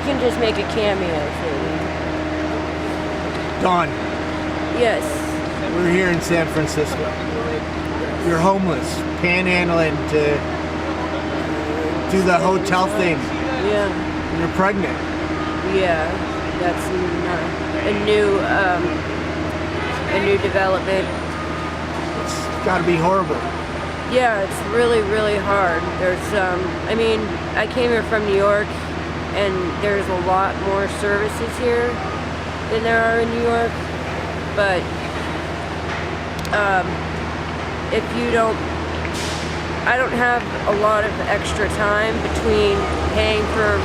can just make a cameo for me. Dawn, Yes. we're here in San Francisco. You're homeless, panhandling to do the hotel thing. Yeah. You're pregnant. Yeah. That's a new development. It's got to be horrible. Yeah, it's really, really hard. I mean, I came here from New York, and there's a lot more services here than there are in New York. But if you don't, I don't have a lot of extra time between paying for,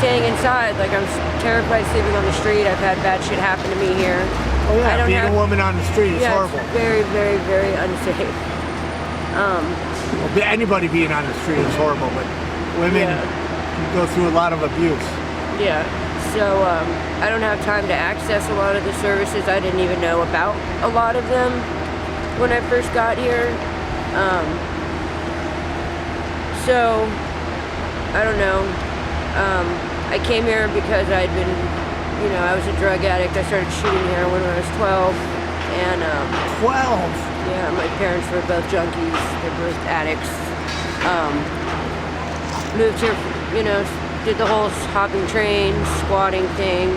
staying inside. Like, I'm terrified sleeping on the street. I've had bad shit happen to me here. Oh yeah, I don't being have, a woman on the street is yeah, horrible. It's very, very, very unsafe. Well, anybody being on the street is horrible, but women go through a lot of abuse. Yeah. So I don't have time to access a lot of the services. I didn't even know about a lot of them when I first got here. So I don't know. I came here because I'd been, I was a drug addict. I started shooting heroin when I was 12. And 12? yeah, my parents were both junkies. They're both addicts. Moved here, did the whole hopping train, squatting thing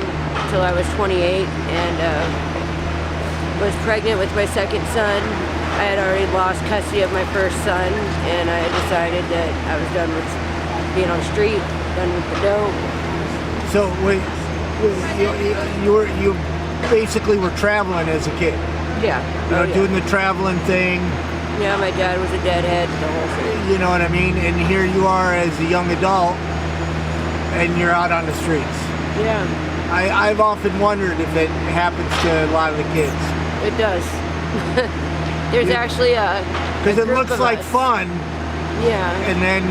until I was 28, and was pregnant with my second son. I had already lost custody of my first son, and I had decided that I was done with being on the street, done with the dope. So wait, you basically were traveling as a kid. Yeah. Doing the traveling thing. Yeah, my dad was a deadhead, the whole thing. You know what I mean? And here you are as a young adult, and you're out on the streets. Yeah. I've often wondered if it happens to a lot of the kids. It does. There's actually a Because it group looks of like us. fun, Yeah. and then,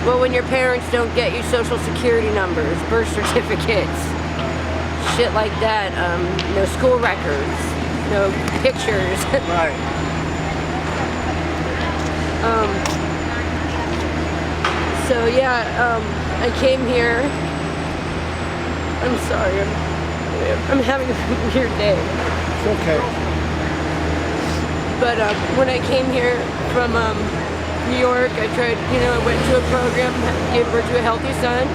Well, when your parents don't get you social security numbers, birth certificates, shit like that, no school records, no pictures. right. So yeah, I came here. I'm sorry, I'm having a weird day. It's okay. But when I came here from New York, I went to a program, gave birth to a healthy son.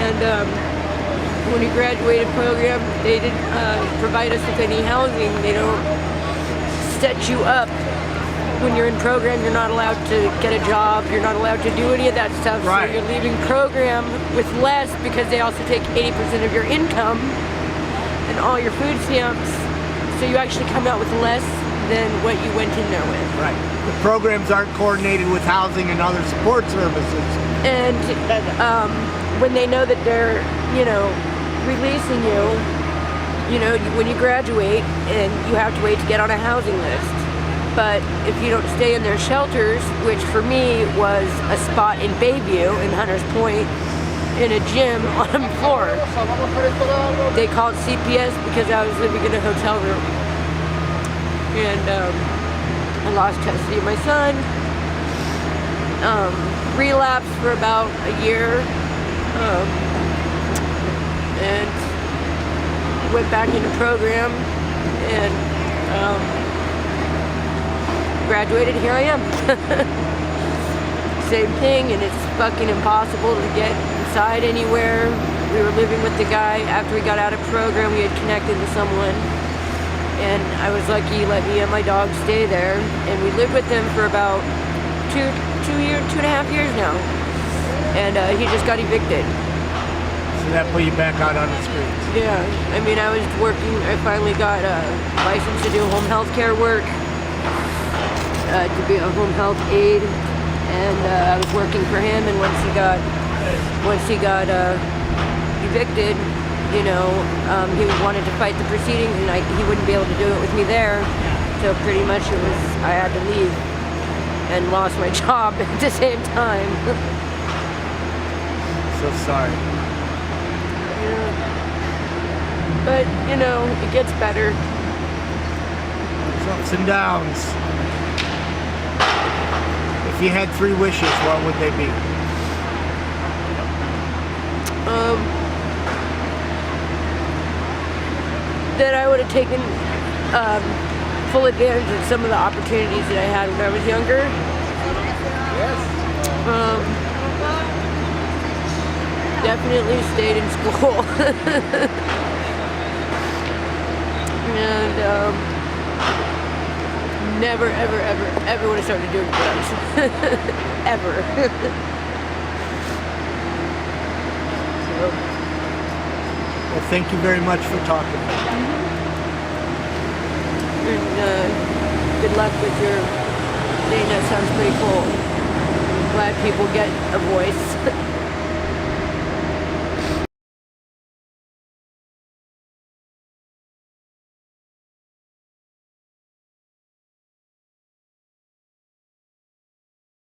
And when we graduated program, they didn't provide us with any housing. They don't set you up. When you're in program, you're not allowed to get a job. You're not allowed to do any of that stuff. Right. So you're leaving program with less because they also take 80% of your income and all your food stamps. So you actually come out with less than what you went in there with. Right. The programs aren't coordinated with housing and other support services. And when they know that they're, releasing you, when you graduate, and you have to wait to get on a housing list. But if you don't stay in their shelters, which for me was a spot in Bayview, in Hunters Point, in a gym on a floor, they called CPS because I was living in a hotel room. And I lost custody of my son, relapsed for about a year, and went back into program, and graduated. Here I am. Same thing, and it's fucking impossible to get inside anywhere. We were living with the guy. After we got out of program, we had connected with someone, and I was lucky he let me and my dog stay there, and we lived with him for about 2.5 years now, and he just got evicted. So that put you back out on the streets. Yeah, I mean, I was working. I finally got a license to do home health care work, to be a home health aide, and I was working for him. And once he got evicted, he wanted to fight the proceedings, and he wouldn't be able to do it with me there. So pretty much I had to leave and lost my job at the same time. So sorry. Yeah. But it gets better. There's ups and downs. If you had 3 wishes, what would they be? would have taken full advantage of some of the opportunities that I had when I was younger. Definitely stayed in school. And never, ever, ever, ever would have started doing drugs. Ever. So, Well, thank you very much for talking. and good luck with your thing. That sounds pretty cool. Glad people get a voice.